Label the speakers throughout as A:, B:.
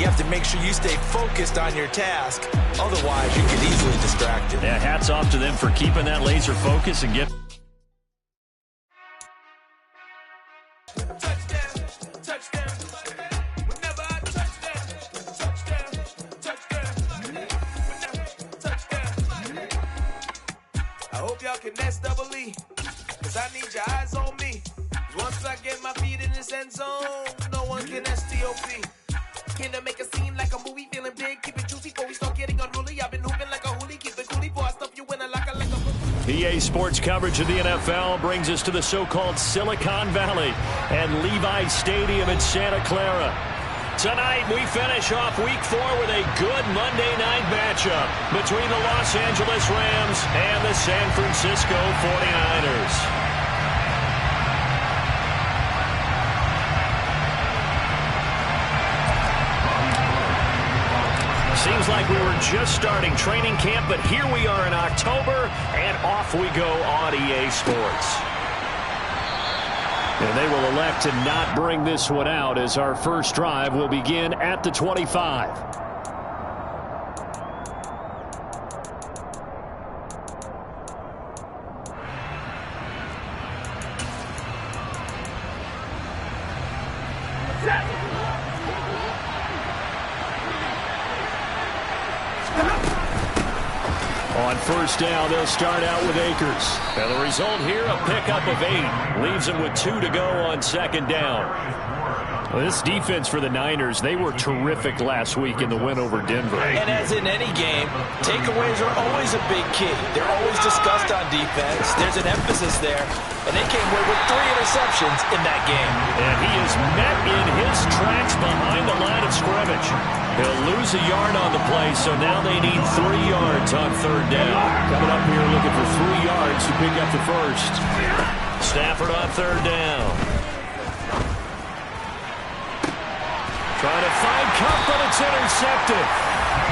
A: have to make sure you stay focused on your task. Otherwise, you get easily distracted.
B: Yeah, hats off to them for keeping that laser focus and get.
A: I hope y'all can S-double-E, cause I need your eyes on me. Once I get my feet in this end zone, no one can S-T-O-P. Can I make a scene like a movie, feeling big, keep it juicy before we start getting unruly. I've been hooping like a hoolie, keep it coolie before I stuff you in a locker like a
B: EA Sports coverage of the NFL brings us to the so-called Silicon Valley and Levi Stadium in Santa Clara. Tonight, we finish off Week 4 with a good Monday night matchup between the Los Angeles Rams and the San Francisco 49ers. Seems like we were just starting training camp, but here we are in October, and off we go on EA Sports. And they will elect to not bring this one out as our first drive will begin at the 25. On first down, they'll start out with Akers. And the result here, a pickup of 8. Leaves them with 2 to go on second down. Well, this defense for the Niners, they were terrific last week in the win over Denver.
A: And as in any game, takeaways are always a big key. They're always discussed on defense. There's an emphasis there. And they came away with 3 interceptions in that game.
B: And he is met in his tracks behind the line of scrimmage. He'll lose a yard on the play, so now they need 3 yards on third down.
C: Coming up here looking for 3 yards to pick up the first.
B: Stafford on third down. Trying to find Kupp, but it's intercepted.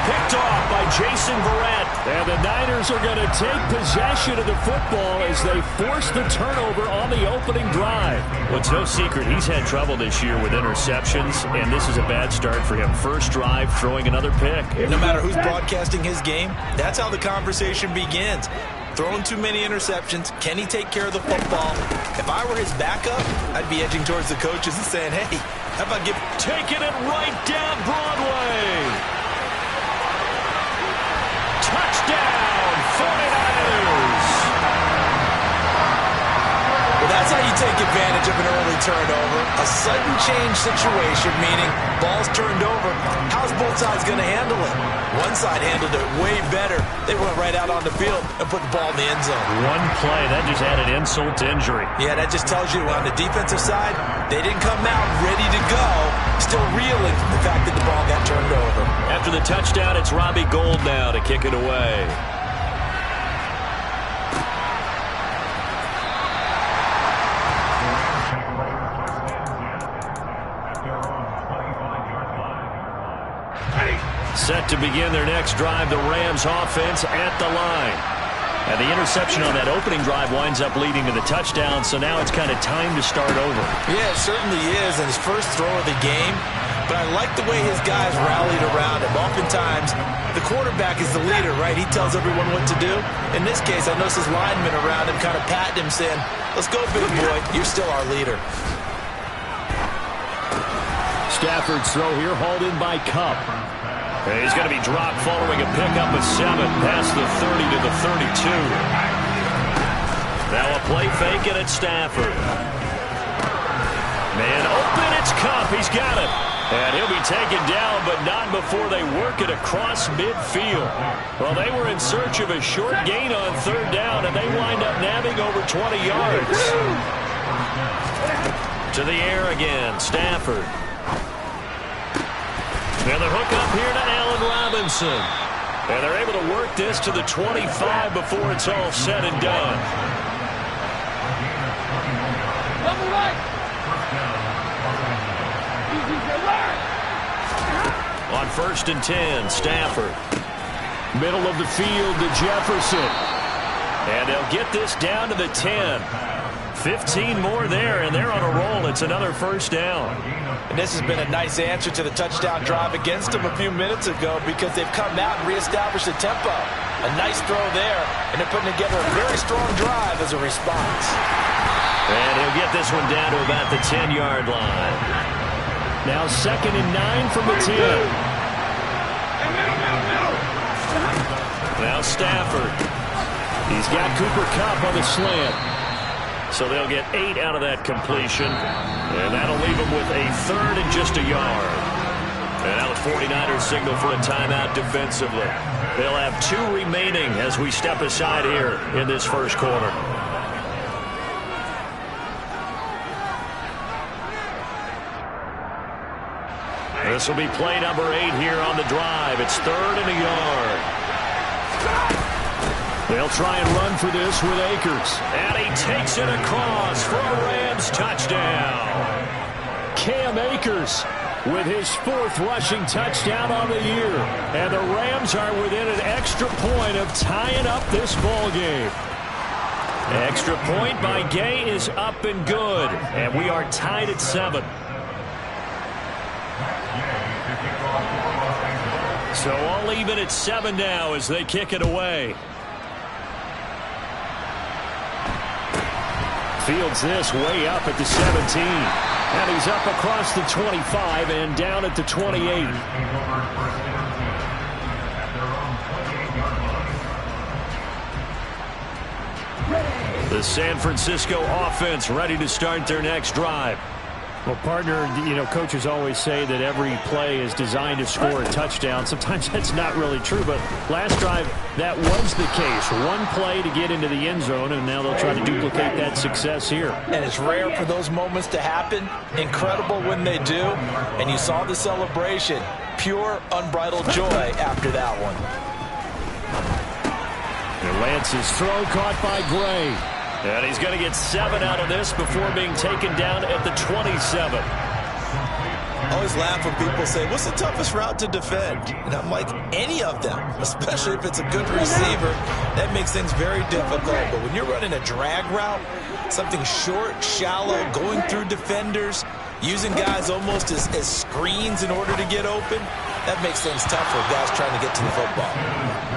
B: Picked off by Jason Verrett.
C: And the Niners are going to take possession of the football as they force the turnover on the opening drive.
B: Well, it's no secret he's had trouble this year with interceptions, and this is a bad start for him. First drive, throwing another pick.
A: No matter who's broadcasting his game, that's how the conversation begins. Throwing too many interceptions. Can he take care of the football? If I were his backup, I'd be edging towards the coaches and saying, hey, how about
B: taking it right down Broadway. Touchdown, 49ers.
A: Well, that's how you take advantage of an early turnover. A sudden change situation, meaning ball's turned over. How's both sides going to handle it? One side handled it way better. They went right out on the field and put the ball in the end zone.
B: One play, that just added insult to injury.
A: Yeah, that just tells you on the defensive side, they didn't come out ready to go, still reeling from the fact that the ball got turned over.
B: After the touchdown, it's Robbie Gould now to kick it away. Set to begin their next drive, the Rams offense at the line. And the interception on that opening drive winds up leading to the touchdown, so now it's kind of time to start over.
A: Yeah, it certainly is, and his first throw of the game. But I like the way his guys rallied around him. Oftentimes, the quarterback is the leader, right? He tells everyone what to do. In this case, I noticed his linemen around him kind of patting him, saying, let's go, big boy. You're still our leader.
B: Stafford's throw here hauled in by Kupp. And he's going to be dropped following a pickup of 7 past the 30 to the 32. Now a play fake, and it's Stafford. Man open, it's Kupp. He's got it. And he'll be taken down, but not before they work it across midfield. Well, they were in search of a short gain on third down, and they wind up nabbing over 20 yards. To the air again, Stafford. And the hook up here to Allen Robinson. And they're able to work this to the 25 before it's all said and done. On first and 10, Stafford.
C: Middle of the field to Jefferson.
B: And they'll get this down to the 10. 15 more there, and they're on a roll. It's another first down.
D: And this has been a nice answer to the touchdown drive against them a few minutes ago because they've come out and reestablished the tempo. A nice throw there, and they're putting together a very strong drive as a response.
B: And he'll get this one down to about the 10-yard line.
C: Now 2nd and 9 from the 10.
B: Now Stafford.
C: He's got Cooper Kupp on the slant.
B: So they'll get 8 out of that completion. And that'll leave them with a 3rd and just a yard. And now the 49ers signal for a timeout defensively. They'll have 2 remaining as we step aside here in this first quarter. This will be play number 8 here on the drive. It's 3rd and a yard.
C: They'll try and run for this with Akers.
B: And he takes it across for a Rams touchdown.
C: Cam Akers with his 4th rushing touchdown on the year. And the Rams are within an extra point of tying up this ball game.
B: Extra point by Gay is up and good. And we are tied at 7. So all even at 7 now as they kick it away.
C: Fields this way up at the 17. And he's up across the 25 and down at the 28.
B: The San Francisco offense ready to start their next drive.
C: Well, partner, coaches always say that every play is designed to score a touchdown. Sometimes that's not really true, but last drive, that was the case. One play to get into the end zone, and now they'll try to duplicate that success here.
D: And it's rare for those moments to happen. Incredible when they do. And you saw the celebration. Pure, unbridled joy after that one.
C: And Lance's throw caught by Gray.
B: And he's going to get 7 out of this before being taken down at the 27.
D: I always laugh when people say, what's the toughest route to defend? And I'm like, any of them, especially if it's a good receiver. That makes things very difficult. But when you're running a drag route, something short, shallow, going through defenders, using guys almost as screens in order to get open, that makes things tough for guys trying to get to the football.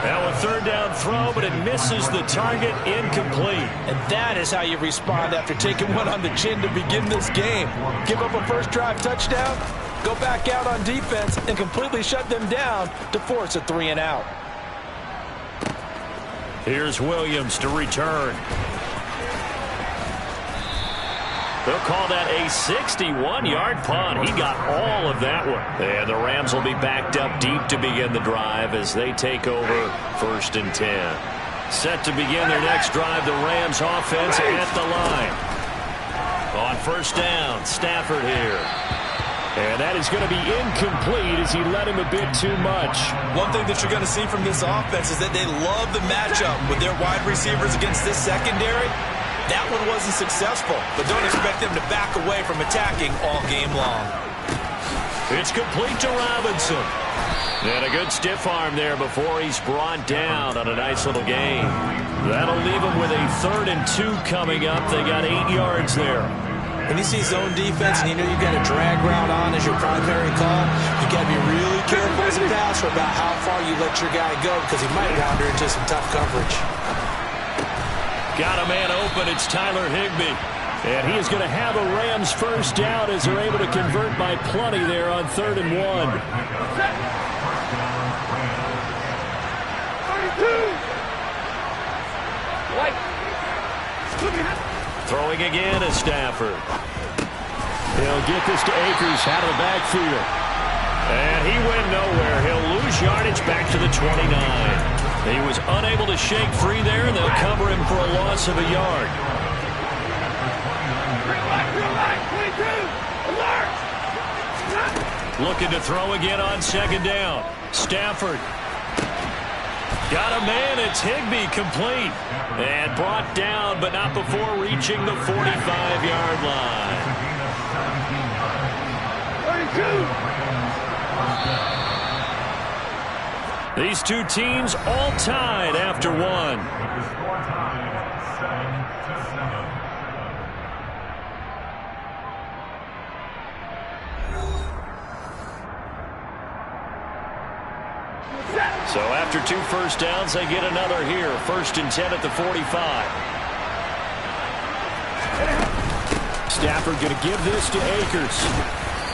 B: Now a 3rd down throw, but it misses the target, incomplete.
D: And that is how you respond after taking one on the chin to begin this game. Give up a first drive touchdown, go back out on defense, and completely shut them down to force a 3 and out.
B: Here's Williams to return. They'll call that a 61-yard punt. He got all of that one. And the Rams will be backed up deep to begin the drive as they take over 1st and 10. Set to begin their next drive, the Rams offense at the line. On 1st down, Stafford here.
C: And that is going to be incomplete as he led him a bit too much.
D: One thing that you're going to see from this offense is that they love the matchup with their wide receivers against this secondary. That one wasn't successful, but don't expect them to back away from attacking all game long.
B: It's complete to Robinson. And a good stiff arm there before he's brought down on a nice little gain. That'll leave him with a 3rd and 2 coming up. They got 8 yards there.
D: When you see zone defense and you know you've got a drag route on as your primary call, you got to be really careful as a passer about how far you let your guy go because he might wander into some tough coverage.
B: Got a man open. It's Tyler Higbee.
C: And he is going to have a Rams first down as they're able to convert by plenty there on 3rd and 1.
B: Throwing again is Stafford.
C: He'll get this to Akers out of the backfield.
B: And he went nowhere. He'll lose yardage back to the 29. He was unable to shake free there, and they'll cover him for a loss of a yard. Looking to throw again on 2nd down. Stafford. Got a man. It's Higbee complete. And brought down, but not before reaching the 45-yard line. 32. These two teams all tied after one. So after 2 first downs, they get another here. 1st and 10 at the 45.
C: Stafford going to give this to Akers.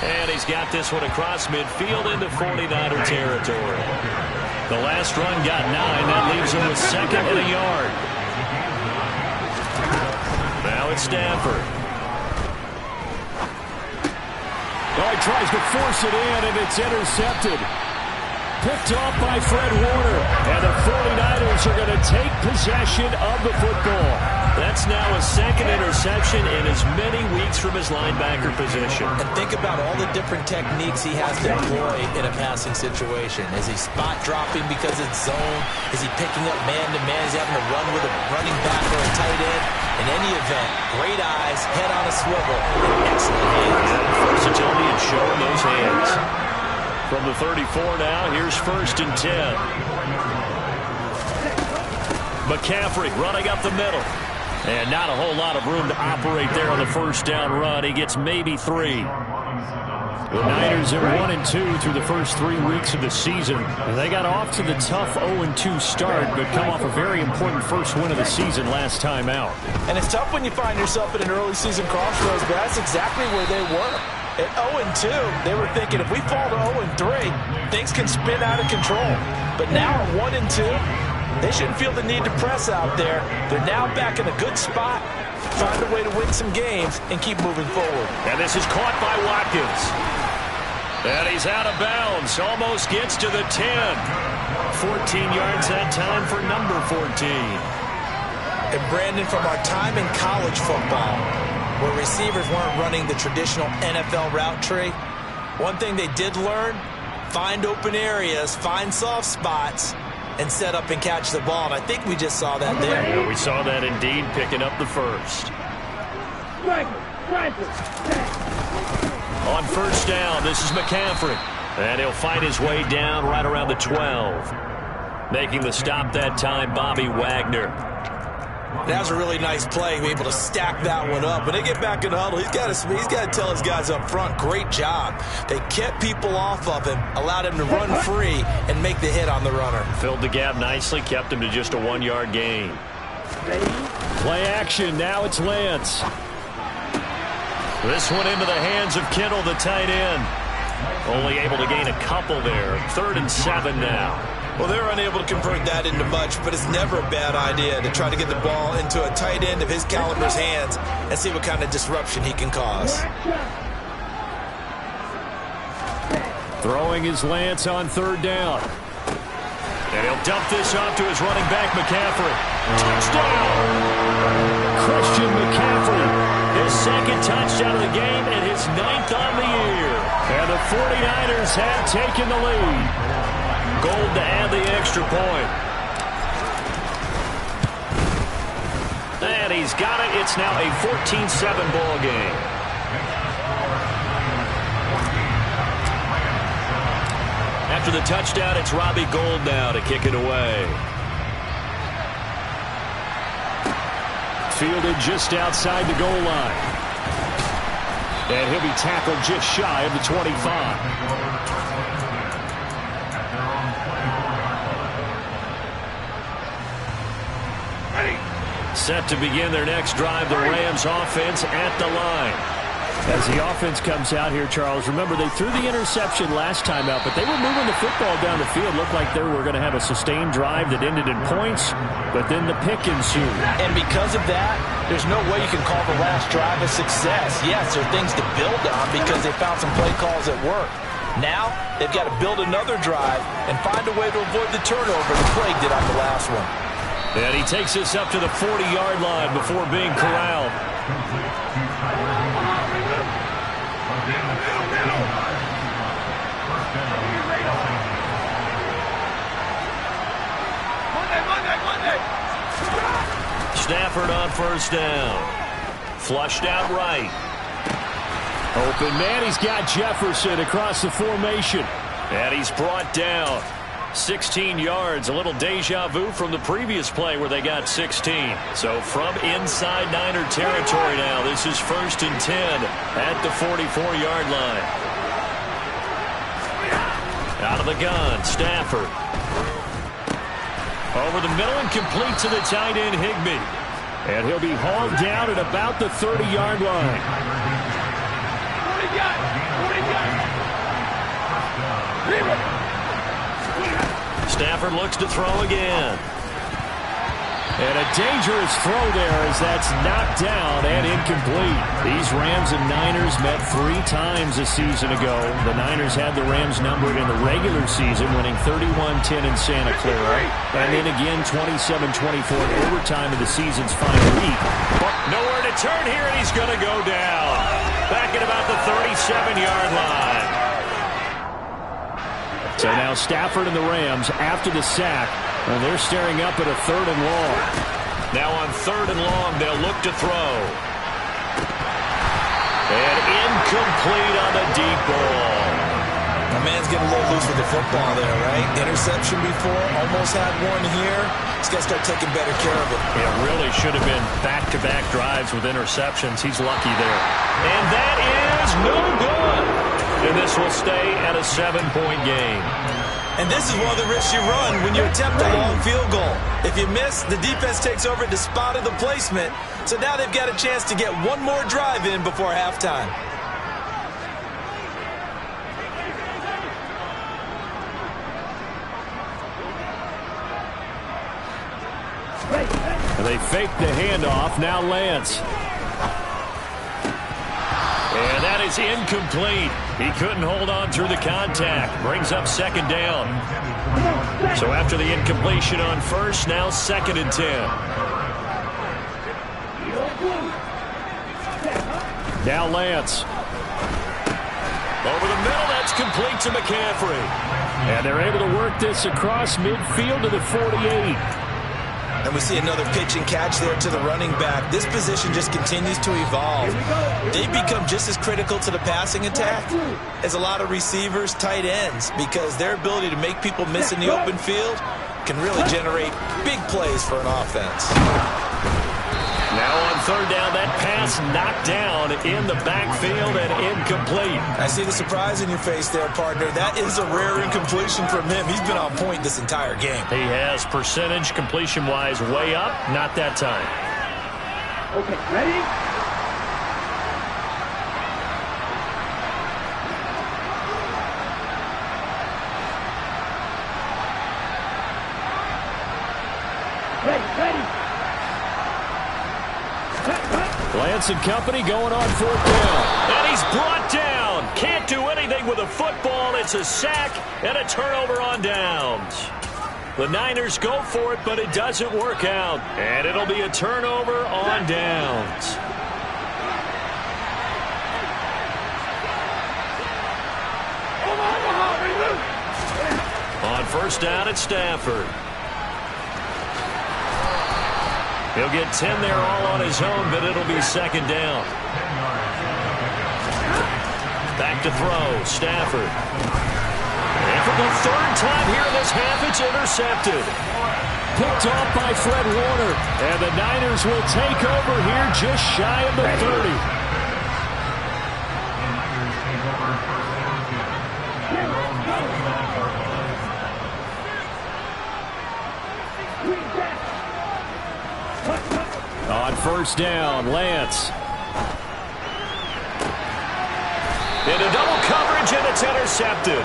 B: And he's got this one across midfield into 49er territory. The last run got 9. That leaves him with 2nd and a yard. Now it's Stafford.
C: Oh, he tries to force it in, and it's intercepted. Picked off by Fred Warner. And the 49ers are going to take possession of the football.
B: That's now a 2nd interception in as many weeks from his linebacker position.
D: And think about all the different techniques he has to employ in a passing situation. Is he spot dropping because it's zone? Is he picking up man-to-man? Is he having to run with a running back or a tight end? In any event, great eyes, head on a swivel, and excellent hands.
B: Versatility and showing those hands. From the 34 now, here's 1st and 10. McCaffrey running up the middle. And not a whole lot of room to operate there on the 1st down run. He gets maybe 3.
C: The Niners are 1-2 through the first 3 weeks of the season. They got off to the tough 0-2 start, but come off a very important first win of the season last time out.
D: And it's tough when you find yourself at an early season crossroads, but that's exactly where they were. At 0-2, they were thinking if we fall to 0-3, things can spin out of control. But now at 1-2, they shouldn't feel the need to press out there. They're now back in a good spot, find a way to win some games, and keep moving forward.
B: And this is caught by Watkins. And he's out of bounds, almost gets to the 10. 14 yards that time for number 14.
D: And Brandon, from our time in college football, where receivers weren't running the traditional NFL route tree, one thing they did learn, find open areas, find soft spots, and set up and catch the ball. And I think we just saw that there.
B: Yeah, we saw that indeed, picking up the first. On 1st down, this is McCaffrey. And he'll fight his way down right around the 12. Making the stop that time, Bobby Wagner.
D: That was a really nice play, able to stack that one up. When they get back in the huddle, he's got to tell his guys up front, great job. They kept people off of him, allowed him to run free and make the hit on the runner.
B: Filled the gap nicely, kept him to just a 1-yard gain.
C: Play action, now it's Lance.
B: This one into the hands of Kittle, the tight end. Only able to gain a couple there. 3rd and 7 now.
D: Well, they're unable to convert that into much, but it's never a bad idea to try to get the ball into a tight end of his caliber's hands and see what kind of disruption he can cause.
C: Throwing is Lance on 3rd down.
B: And he'll dump this off to his running back, McCaffrey. Touchdown!
C: Christian McCaffrey.
B: His 2nd touchdown of the game and his 9th on the year.
C: And the 49ers have taken the lead.
B: Gold to add the extra point. And he's got it. It's now a 14-7 ball game. After the touchdown, it's Robbie Gould now to kick it away.
C: Fielded just outside the goal line. And he'll be tackled just shy of the 25.
B: Set to begin their next drive, the Rams offense at the line.
C: As the offense comes out here, Charles, remember they threw the interception last time out, but they were moving the football down the field. Looked like they were going to have a sustained drive that ended in points, but then the pick ensued.
D: And because of that, there's no way you can call the last drive a success. Yes, there are things to build on because they found some play calls that work. Now, they've got to build another drive and find a way to avoid the turnover the plague did on the last one.
B: And he takes this up to the 40-yard line before being corralled. Stafford on 1st down. Flushed out right.
C: Open man, he's got Jefferson across the formation.
B: And he's brought down. 16 yards, a little deja vu from the previous play where they got 16. So from inside Niner territory now, this is 1st and 10 at the 44-yard line. Out of the gun, Stafford. Over the middle and complete to the tight end, Higbee.
C: And he'll be hauled down at about the 30-yard line.
B: Stafford looks to throw again.
C: And a dangerous throw there as that's knocked down and incomplete. These Rams and Niners met 3 times a season ago. The Niners had the Rams numbered in the regular season, winning 31-10 in Santa Clara. And then again 27-24 in overtime of the season's final week.
B: Nowhere to turn here, and he's going to go down. Back at about the 37-yard line.
C: So now Stafford and the Rams after the sack. And they're staring up at a 3rd and long.
B: Now on 3rd and long, they'll look to throw. And incomplete on the deep ball.
D: The man's getting a little loose with the football there, right? Interception before, almost had one here. He's got to start taking better care of it.
B: It really should have been back-to-back drives with interceptions. He's lucky there. And that is no good. And this will stay at a 7-point game.
D: And this is one of the risks you run when you attempt a long field goal. If you miss, the defense takes over at the spot of the placement. So now they've got a chance to get one more drive in before halftime.
C: They fake the handoff. Now Lance.
B: And that is incomplete. He couldn't hold on through the contact. Brings up 2nd down. So after the incompletion on 1st, now 2nd and 10.
C: Now Lance.
B: Over the middle, that's complete to McCaffrey.
C: And they're able to work this across midfield to the 48.
D: And we see another pitch and catch there to the running back. This position just continues to evolve. They become just as critical to the passing attack as a lot of receivers, tight ends, because their ability to make people miss in the open field can really generate big plays for an offense.
B: Now on 3rd down, that pass knocked down in the backfield and incomplete.
D: I see the surprise in your face there, partner. That is a rare incompletion from him. He's been on point this entire game.
B: He has percentage completion-wise way up. Not that time.
E: Okay, ready? Ready.
C: Lance and company going on 4th down.
B: And he's brought down. Can't do anything with a football. It's a sack and a turnover on downs. The Niners go for it, but it doesn't work out. And it'll be a turnover on downs. On 1st down, it's Stafford. He'll get 10 there all on his own, but it'll be 2nd down. Back to throw, Stafford. And for the 3rd time here in this half, it's intercepted.
C: Picked off by Fred Warner. And the Niners will take over here just shy of the 30. On 1st down, Lance.
B: Into double coverage, and it's intercepted.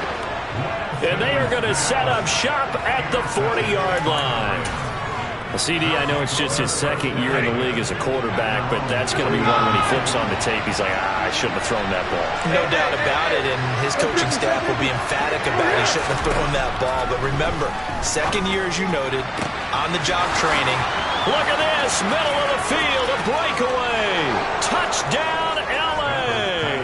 B: And they are going to set up shop at the 40-yard line.
C: Well, CD, I know it's just his 2nd year in the league as a quarterback, but that's going to be one when he flips on the tape. He's like, I shouldn't have thrown that ball.
D: No doubt about it, and his coaching staff will be emphatic about he shouldn't have thrown that ball. But remember, 2nd year, as you noted, on-the-job training.
B: Look at this, middle of the field, a breakaway. Touchdown, L.A.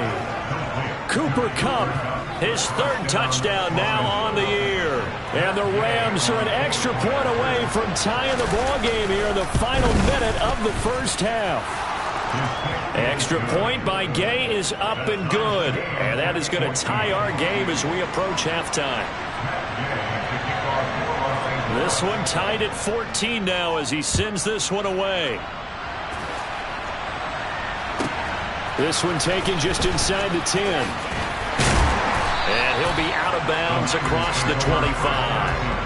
C: Cooper Kupp,
B: his 3rd touchdown now on the year.
C: And the Rams are an extra point away from tying the ball game here in the final minute of the 1st half.
B: Extra point by Gay is up and good. And that is going to tie our game as we approach halftime. This one tied at 14 now as he sends this one away.
C: This one taken just inside the 10.
B: And he'll be out of bounds across the 25.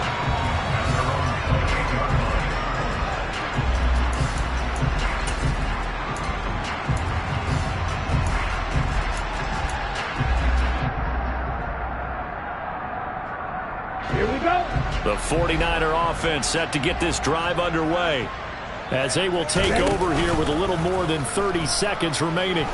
B: The 49er offense set to get this drive underway as they will take over here with a little more than 30 seconds remaining.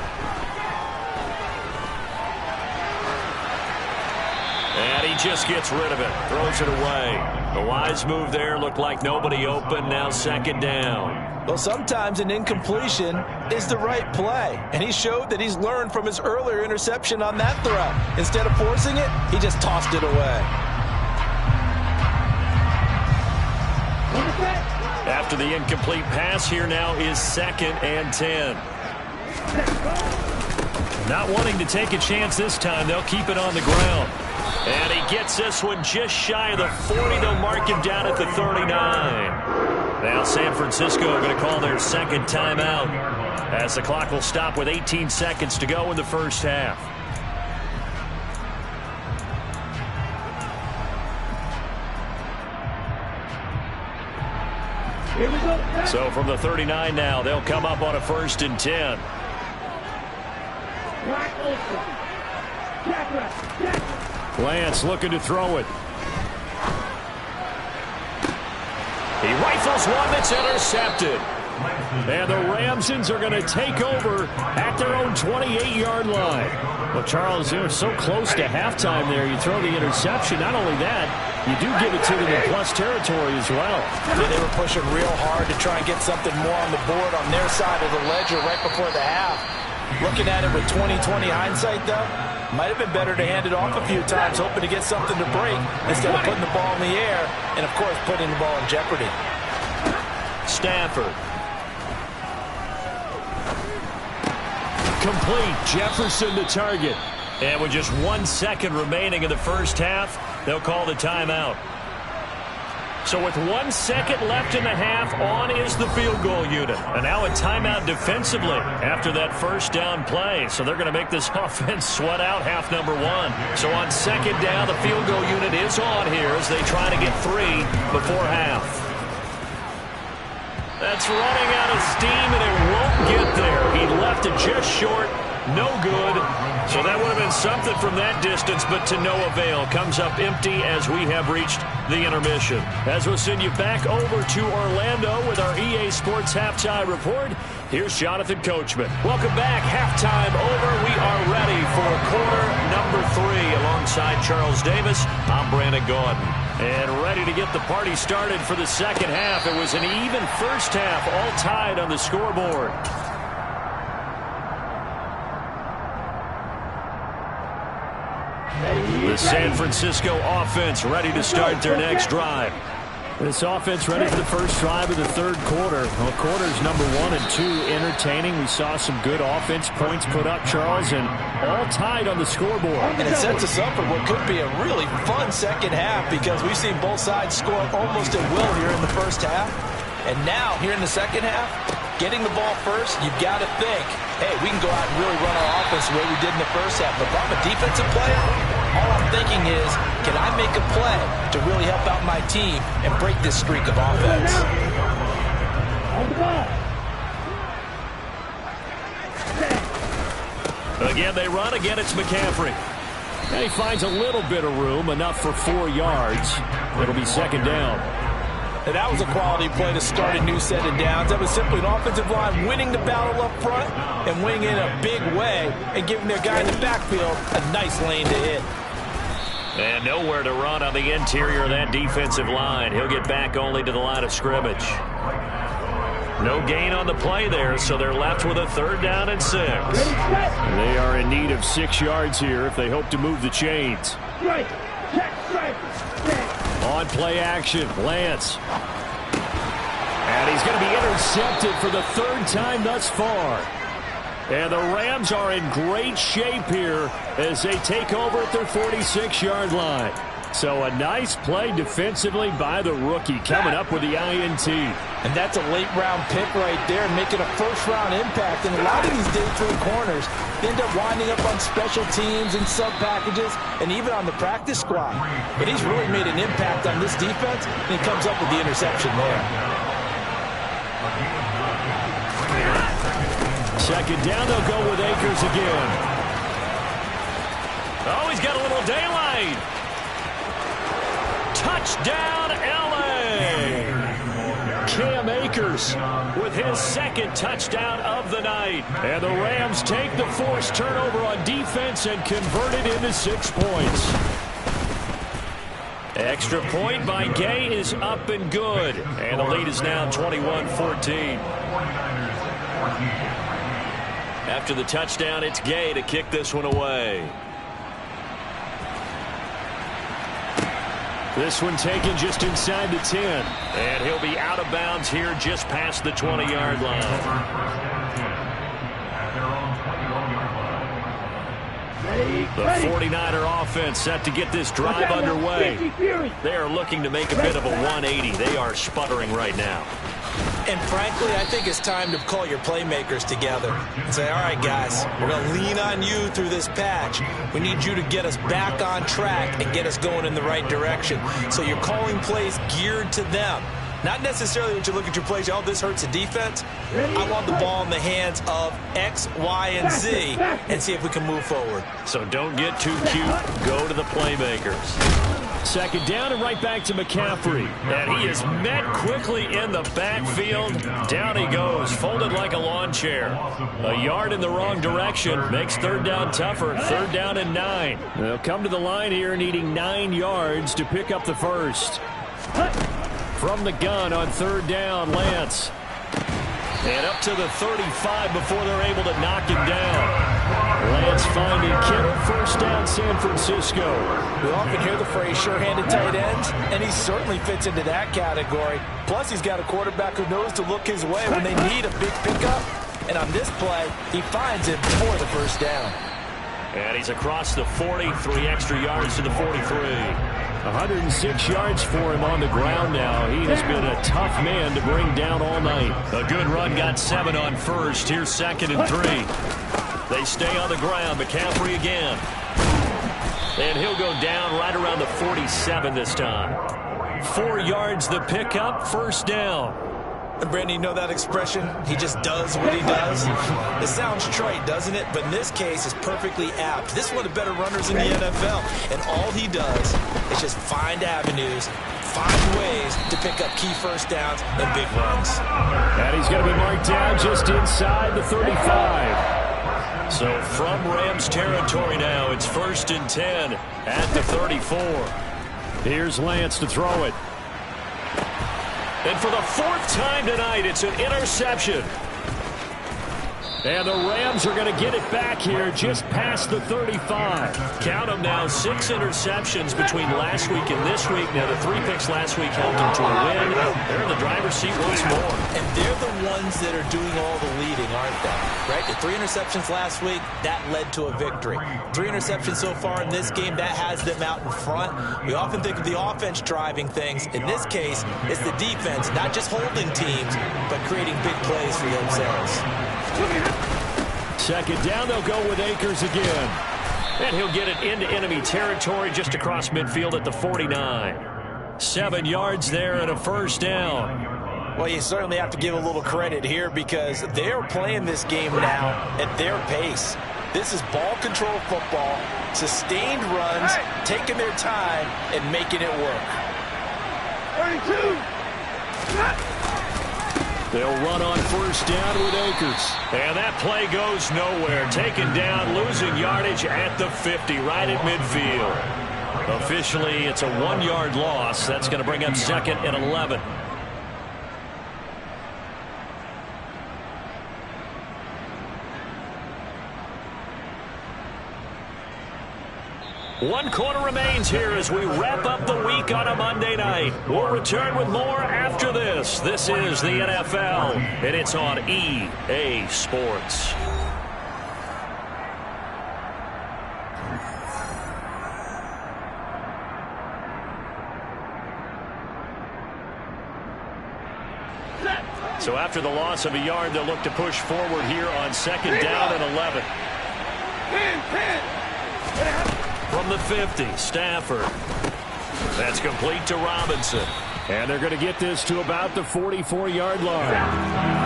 B: And he just gets rid of it, throws it away. The wise move there, looked like nobody open, now second down.
D: Well, sometimes an incompletion is the right play, and he showed that he's learned from his earlier interception on that throw. Instead of forcing it, he just tossed it away.
B: After the incomplete pass, here now is 2nd and 10. Not wanting to take a chance this time, they'll keep it on the ground. And he gets this one just shy of the 40. They'll mark him down at the 39. Now San Francisco going to call their second timeout as the clock will stop with 18 seconds to go in the first half.
E: Here we go.
B: So from the 39 now, they'll come up on a 1st and 10. Lance looking to throw it. He rifles one that's intercepted. And the Ramsons are going to take over at their own 28-yard line. Well, Charles, they're so close to halftime there. You throw the interception. Not only that, you do give it to them in plus territory as well.
D: Yeah, they were pushing real hard to try and get something more on the board on their side of the ledger right before the half. Looking at it with 20/20 hindsight, though, might have been better to hand it off a few times, hoping to get something to break instead of putting the ball in the air and, of course, putting the ball in jeopardy.
B: Stafford. Complete. Jefferson to target. And with just 1 second remaining in the first half, they'll call the timeout. So with 1 second left in the half, on is the field goal unit. And now a timeout defensively after that first down play. So they're going to make this offense sweat out half number 1. So on second down, the field goal unit is on here as they try to get 3 before half. That's running out of steam, and it won't get there. He left it just short. No good. So that would have been something from that distance, but to no avail. Comes up empty as we have reached the intermission. As we'll send you back over to Orlando with our EA Sports Halftime Report, here's Jonathan Coachman. Welcome back. Halftime over. We are ready for quarter number 3. Alongside Charles Davis, I'm Brandon Gaudin. And ready to get the party started for the second half. It was an even first half, all tied on the scoreboard. The San Francisco offense ready to start their next drive. This offense ready for the first drive of the third quarter. Well, quarters number 1 and 2 entertaining. We saw some good offense points put up, Charles, and all tied on the scoreboard.
D: And it sets us up for what could be a really fun second half because we've seen both sides score almost at will here in the first half. And now, here in the second half, getting the ball first, you've got to think, hey, we can go out and really run our offense the way we did in the first half. But if I'm a defensive player, all I'm thinking is, can I make a play to really help out my team and break this streak of offense?
B: Again, they run. Again, it's McCaffrey. And he finds a little bit of room, enough for 4 yards. It'll be second down.
D: And that was a quality play to start a new set of downs. That was simply an offensive line winning the battle up front and winning in a big way and giving their guy in the backfield a nice lane to hit.
B: And nowhere to run on the interior of that defensive line. He'll get back only to the line of scrimmage. No gain on the play there, so they're left with a 3rd down and 6.
C: They are in need of 6 yards here if they hope to move the chains.
B: On play action, Lance. And he's going to be intercepted for the 3rd time thus far. And the Rams are in great shape here as they take over at their 46-yard line. So a nice play defensively by the rookie coming up with the INT.
D: And that's a late-round pick right there, making a first-round impact. And a lot of these day 3 corners end up winding up on special teams and sub-packages and even on the practice squad. But he's really made an impact on this defense, and he comes up with the interception there.
B: Second down, they'll go with Akers again. Oh, he's got a little daylight. Touchdown, L.A. Cam Akers with his second touchdown of the night. And the Rams take the forced turnover on defense and convert it into 6 points. Extra point by Gay is up and good. And the lead is now 21-14. After the touchdown, it's Gay to kick this one away. This one taken just inside the 10. And he'll be out of bounds here just past the 20-yard line. The 49er offense set to get this drive underway. They are looking to make a bit of a 180. They are sputtering right now.
D: And frankly, I think it's time to call your playmakers together and say, all right, guys, we're going to lean on you through this patch. We need you to get us back on track and get us going in the right direction. So you're calling plays geared to them. Not necessarily when you look at your plays, oh, this hurts the defense. I want the ball in the hands of X, Y, and Z and see if we can move forward.
B: So don't get too cute. Go to the playmakers. Second down and right back to McCaffrey. And he is met quickly in the backfield. Down he goes, folded like a lawn chair. A yard in the wrong direction makes third down tougher. Third down and 9. They'll come to the line here needing 9 yards to pick up the first. From the gun on third down, Lance. And up to the 35 before they're able to knock him down. Lance finding Kittle, first down San Francisco.
D: We often hear the phrase sure-handed tight ends, and he certainly fits into that category. Plus, he's got a quarterback who knows to look his way when they need a big pickup. And on this play, he finds it for the first down.
B: And he's across the 40, 3 extra yards to the 43.
C: 106 yards for him on the ground now. He has been a tough man to bring down all night.
B: A good run got 7 on first. Here's 2nd and 3. They stay on the ground. McCaffrey again. And he'll go down right around the 47 this time. 4 yards the pickup, first down.
D: And Brandon, you know that expression? He just does what he does. It sounds trite, doesn't it? But in this case, it's perfectly apt. This is one of the better runners in the NFL. And all he does is just find avenues, find ways to pick up key first downs and big runs.
C: And he's going to be marked down just inside the 35.
B: So from Rams territory now, it's 1st and 10 at the 34.
C: Here's Lance to throw it.
B: And for the 4th time tonight, it's an interception.
C: And the Rams are going to get it back here just past the 35.
B: Count them now, 6 interceptions between last week and this week. Now, the 3 picks last week helped them to a win. They're in the driver's seat once more.
D: And they're the ones that are doing all the leading, aren't they? Right? The 3 interceptions last week, that led to a victory. 3 interceptions so far in this game, that has them out in front. We often think of the offense driving things. In this case, it's the defense, not just holding teams, but creating big plays for themselves.
C: Second down, they'll go with Akers again.
B: And he'll get it into enemy territory just across midfield at the 49. 7 yards there and a first down.
D: Well, you certainly have to give a little credit here because they're playing this game now at their pace. This is ball control football, sustained runs, taking their time and making it work.
E: 32.
C: They'll run on first down with Akers.
B: And that play goes nowhere. Taken down, losing yardage at the 50, right at midfield. Officially, it's a 1-yard loss. That's going to bring up 2nd and 11. One quarter remains here as we wrap up the week on a Monday night. We'll return with more after this. This is the NFL, and it's on EA Sports. So after the loss of a yard, they'll look to push forward here on 2nd down and 11.
E: 10.
B: From the 50, Stafford. That's complete to Robinson.
C: And they're going to get this to about the 44-yard line.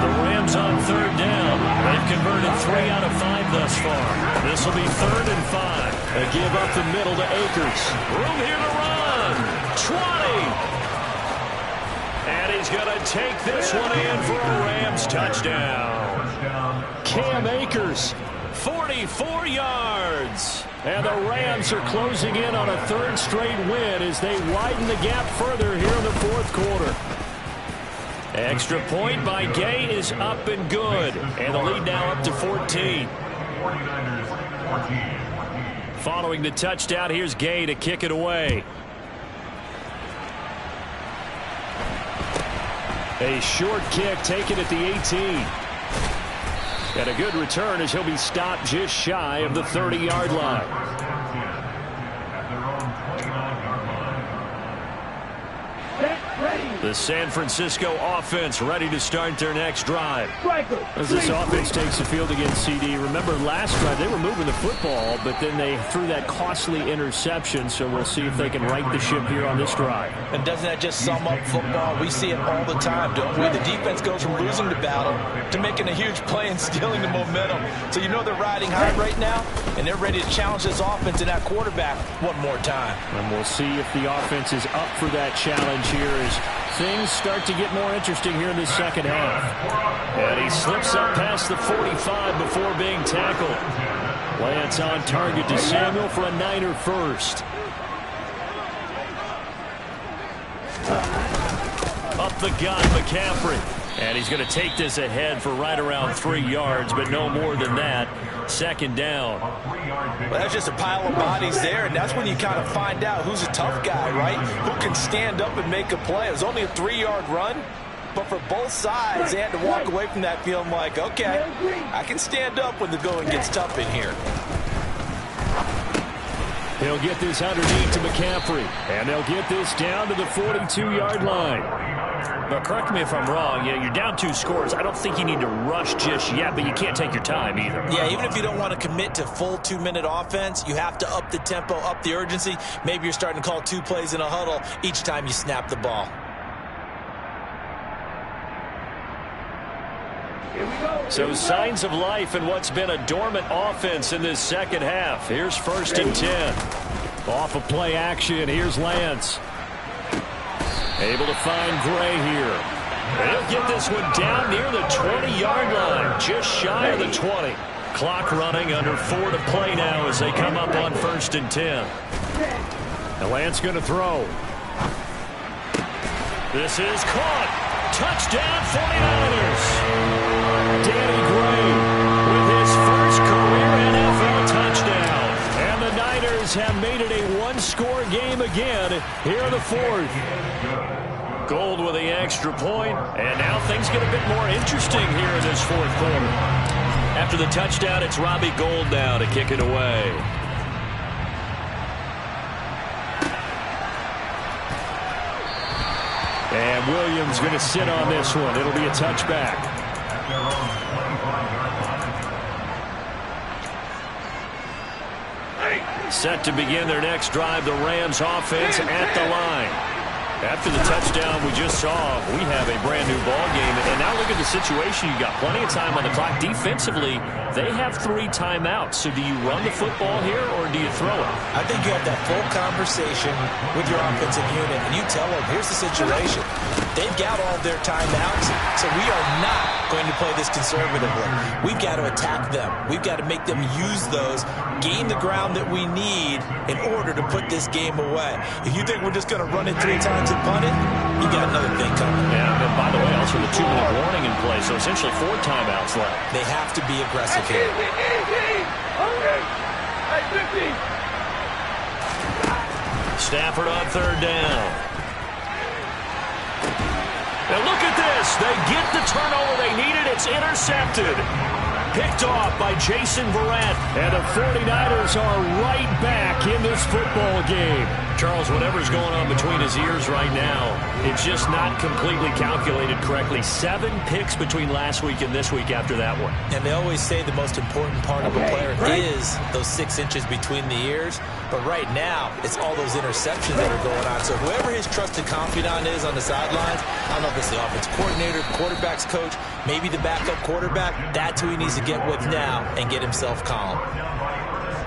B: The Rams on 3rd down. They've converted 3 out of 5 thus far. This will be 3rd and 5.
C: They give up the middle to Akers.
B: Room here to run. 20. And he's going to take this one in for a Rams touchdown. Cam Akers, 44 yards. And the Rams are closing in on a third straight win as they widen the gap further here in the fourth quarter. Extra point by Gay is up and good. And the lead now up to 14. Following the touchdown, here's Gay to kick it away. A short kick taken at the 18. And a good return as he'll be stopped just shy of the 30-yard line. The San Francisco offense ready to start their next drive. As this offense takes the field against CD, remember last drive they were moving the football, but then they threw that costly interception, so we'll see if they can right the ship here on this drive.
D: And doesn't that just sum up football? We see it all the time, don't we? The defense goes from losing the battle to making a huge play and stealing the momentum. So you know they're riding high right now, and they're ready to challenge this offense and that quarterback one more time.
C: And we'll see if the offense is up for that challenge here as things start to get more interesting here in the second half.
B: And he slips up past the 45 before being tackled. Lance on target to Samuel for a Niner first. Up the gut, McCaffrey. And he's going to take this ahead for right around 3 yards, but no more than that. Second down.
D: Well, that's just a pile of bodies there, and that's when you kind of find out who's a tough guy, right? Who can stand up and make a play. It was only a 3-yard run, but for both sides, they had to walk away from that feeling like, okay, I can stand up when the going gets tough in here.
B: He'll get this underneath to McCaffrey, and they'll get this down to the 42-yard line. But correct me if I'm wrong, you're down 2 scores. I don't think you need to rush just yet, but you can't take your time either.
D: Yeah, even if you don't want to commit to full 2-minute offense, you have to up the tempo, up the urgency. Maybe you're starting to call 2 plays in a huddle each time you snap the ball.
B: So signs of life in what's been a dormant offense in this second half. Here's 1st and 10. Off of play action, here's Lance. Able to find Gray here. They'll get this one down near the 20-yard line, just shy of the 20. Clock running, under 4 to play now as they come up on 1st and 10. And Lance going to throw. This is caught. Touchdown 49ers. Danny Gray with his first career NFL touchdown. And the Niners have made it a 1-score game again here in the 4th. Gold with the extra point, and now things get a bit more interesting here in this 4th quarter. After the touchdown, it's Robbie Gould now to kick it away. And Williams going to sit on this one. It'll be a touchback. Set to begin their next drive, the Rams offense at the line. After the touchdown we just saw, we have a brand-new ball game. And now look at the situation. You got plenty of time on the clock. Defensively, they have 3 timeouts. So do you run the football here or do you throw it?
D: I think you have that full conversation with your offensive unit, and you tell them, here's the situation. They've got all of their timeouts, so we are not going to play this conservatively. We've got to attack them. We've got to make them use those, gain the ground that we need in order to put this game away. If you think we're just going to run it 3 times and punt it, you got another thing coming.
B: Yeah, and by the way, also the 2-minute warning in play, so essentially 4 timeouts left.
D: They have to be aggressive here.
B: Stafford on 3rd down. And look at this. They get the turnover they needed. It's intercepted. Picked off by Jason Verrett. And the 49ers are right back in this football game. Charles, whatever's going on between his ears right now, it's just not completely calculated correctly. 7 picks between last week and this week after that one.
D: And they always say the most important part of a player is those 6 inches between the ears. But right now, it's all those interceptions that are going on. So whoever his trusted confidant is on the sidelines, I don't know if it's the offense coordinator, the quarterback's coach, maybe the backup quarterback, that's who he needs to get with now and get himself calm.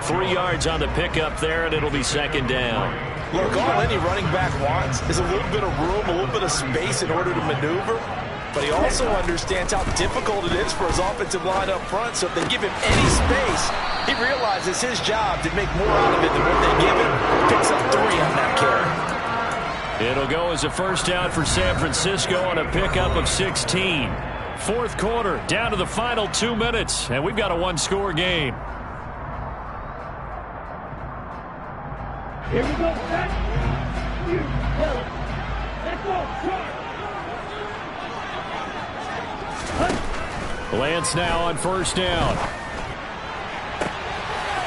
B: 3 yards on the pickup there, and it'll be 2nd down.
D: Look, all any running back wants is a little bit of room, a little bit of space in order to maneuver. But he also understands how difficult it is for his offensive line up front. So if they give him any space, he realizes his job to make more out of it than what they give him. Picks up 3 on that carry.
B: It'll go as a first down for San Francisco on a pickup of 16. Fourth quarter, down to the final 2 minutes, and we've got a one-score game.
E: Here we go, set. You tell it. Let's go, try.
B: Lance now on first down.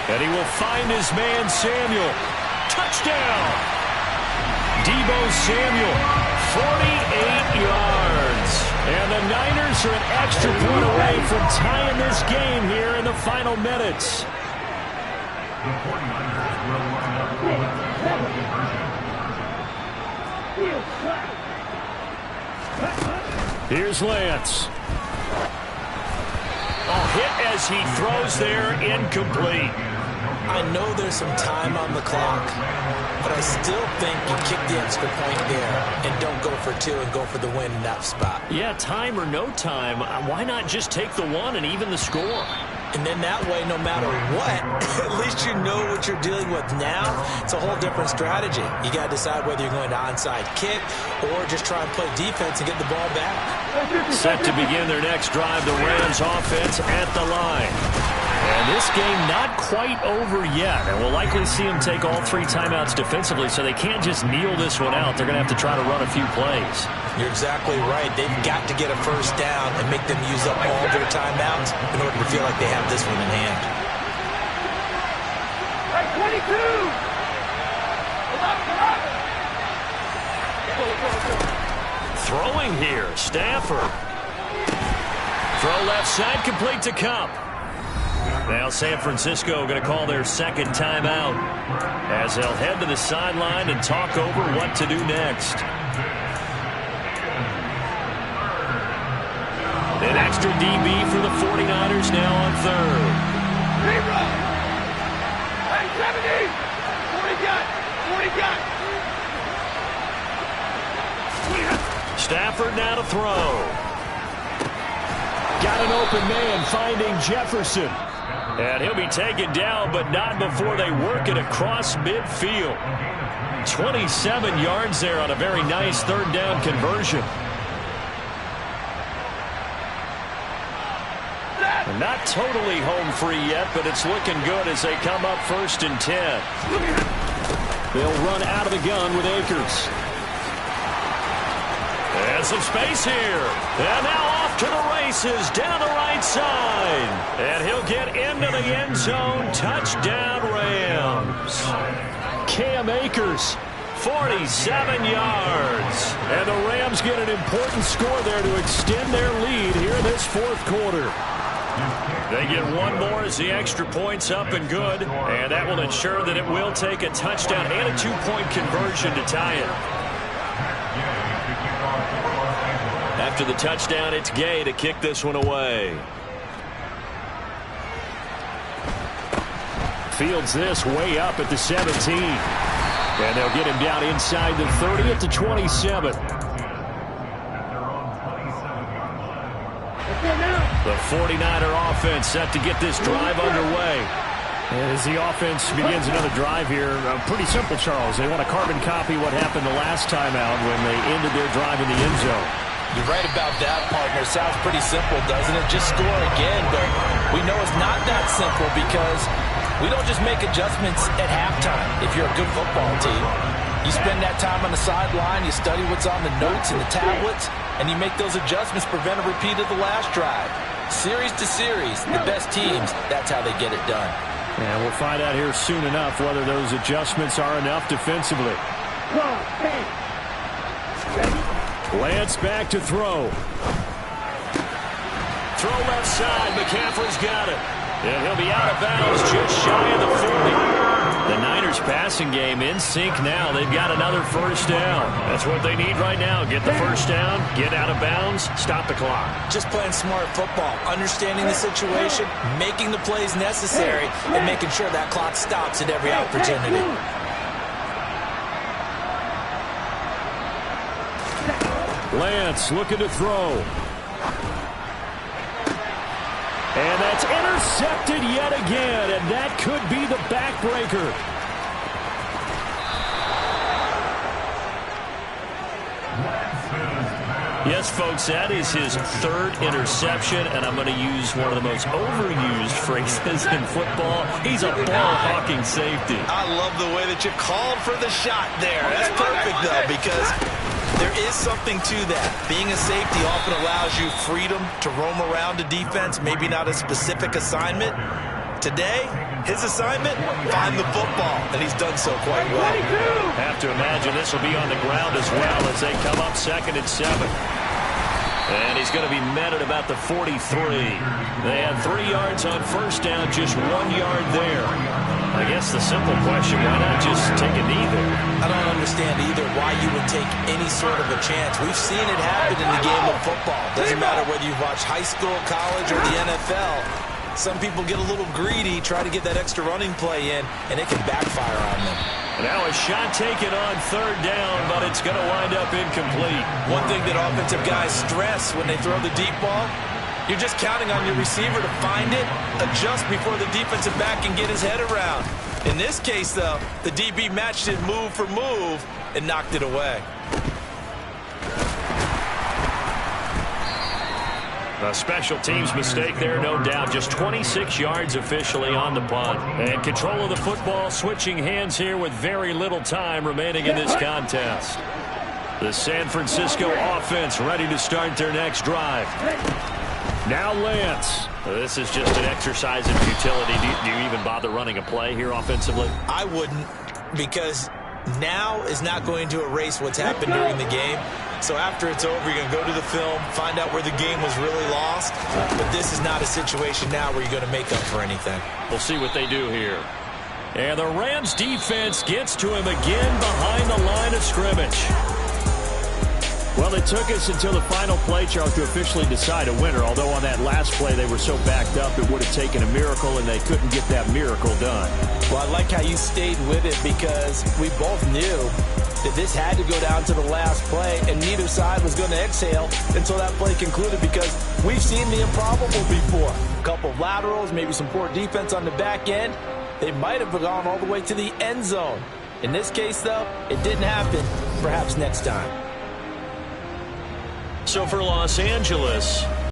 B: And he will find his man Samuel. Touchdown! Deebo Samuel, 48 yards. And the Niners are an extra point away from tying this game here in the final minutes. Here's Lance. Hit as he throws there, incomplete.
D: I know there's some time on the clock, but I still think you kick the extra point there and don't go for 2 and go for the win in that spot.
B: Yeah, time or no time, why not just take the 1 and even the score?
D: And then that way, no matter what, at least you know what you're dealing with now. It's a whole different strategy. You got to decide whether you're going to onside kick or just try and play defense and get the ball back.
B: Set to begin their next drive, the Rams offense at the line. And this game not quite over yet. And we'll likely see them take all 3 timeouts defensively, so they can't just kneel this one out. They're going to have to try to run a few plays.
D: You're exactly right. They've got to get a first down and make them use up all their timeouts in order to feel like they have this one in hand.
E: Right, 22!
B: Throwing here, Stafford. Throw left side, complete to Kupp. Now San Francisco going to call their second timeout as they'll head to the sideline and talk over what to do next. An extra DB for the 49ers now on third.
E: Zero! Hey, 70! 40 got!
B: Stafford now to throw. Got an open man finding Jefferson. And he'll be taken down, but not before they work it across midfield. 27 yards there on a very nice third down conversion. Not totally home free yet, but it's looking good as they come up 1st and 10. They'll run out of the gun with Akers. And some space here. And now off to the races down the right side. And he'll get into the end zone. Touchdown, Rams. Cam Akers, 47 yards. And the Rams get an important score there to extend their lead here in this fourth quarter. They get one more as the extra point's up and good. And that will ensure that it will take a touchdown and a 2-point conversion to tie it. After the touchdown, it's Gay to kick this one away. Fields this way up at the 17. And they'll get him down inside the 30 at the 27. The 49er offense set to get this drive underway.
C: As the offense begins another drive here, pretty simple, Charles. They want to carbon copy what happened the last time out when they ended their drive in the end zone.
D: You're right about that, partner. Sounds pretty simple, doesn't it? Just score again, but we know it's not that simple because we don't just make adjustments at halftime if you're a good football team. You spend that time on the sideline, you study what's on the notes and the tablets, and you make those adjustments, prevent a repeat of the last drive. Series to series, the best teams, that's how they get it done.
C: And we'll find out here soon enough whether those adjustments are enough defensively. Lance back to throw.
B: Throw left side. McCaffrey's got it. And he'll be out of bounds just shy of the 40. The Niners passing game in sync now. They've got another first down. That's what they need right now. Get the first down, get out of bounds, stop the clock.
D: Just playing smart football, understanding the situation, making the plays necessary, and making sure that clock stops at every opportunity.
C: Lance looking to throw. And that's intercepted yet again, and that could be the backbreaker.
B: Yes, folks, that is his third interception, and I'm going to use one of the most overused phrases in football. He's a ball-hawking safety.
D: I love the way that you called for the shot there. That's perfect, though, because there is something to that. Being a safety often allows you freedom to roam around a defense, maybe not a specific assignment. Today, his assignment, find the football, and he's done so quite well.
B: Have to imagine this will be on the ground as well as they come up 2nd and 7. And he's going to be met at about the 43. They had 3 yards on first down, just 1 yard there. I guess the simple question, why not just take a knee there?
D: I don't understand either why you would take any sort of a chance. We've seen it happen in the game of football. Doesn't matter whether you watch high school, college, or the NFL. Some people get a little greedy, try to get that extra running play in, and it can backfire on them.
B: Now a shot taken on 3rd down, but it's going to wind up incomplete.
D: One thing that offensive guys stress when they throw the deep ball, you're just counting on your receiver to find it, adjust before the defensive back can get his head around. In this case, though, the DB matched it move for move and knocked it away.
B: A special teams mistake there, no doubt. Just 26 yards officially on the punt. And control of the football switching hands here with very little time remaining in this contest. The San Francisco offense ready to start their next drive. Now Lance. This is just an exercise in futility. Do you even bother running a play here offensively?
D: I wouldn't, because now is not going to erase what's happened during the game. So after it's over, you're going to go to the film, find out where the game was really lost. But this is not a situation now where you're going to make up for anything.
B: We'll see what they do here. And the Rams defense gets to him again behind the line of scrimmage.
C: Well, it took us until the final play, Charles, to officially decide a winner. Although on that last play they were so backed up, it would have taken a miracle, and they couldn't get that miracle done.
D: Well, I like how you stayed with it, because we both knew that this had to go down to the last play, and neither side was going to exhale until that play concluded, because we've seen the improbable before. A couple of laterals, maybe some poor defense on the back end. They might have gone all the way to the end zone. In this case, though, it didn't happen. Perhaps next time.
B: So for Los Angeles,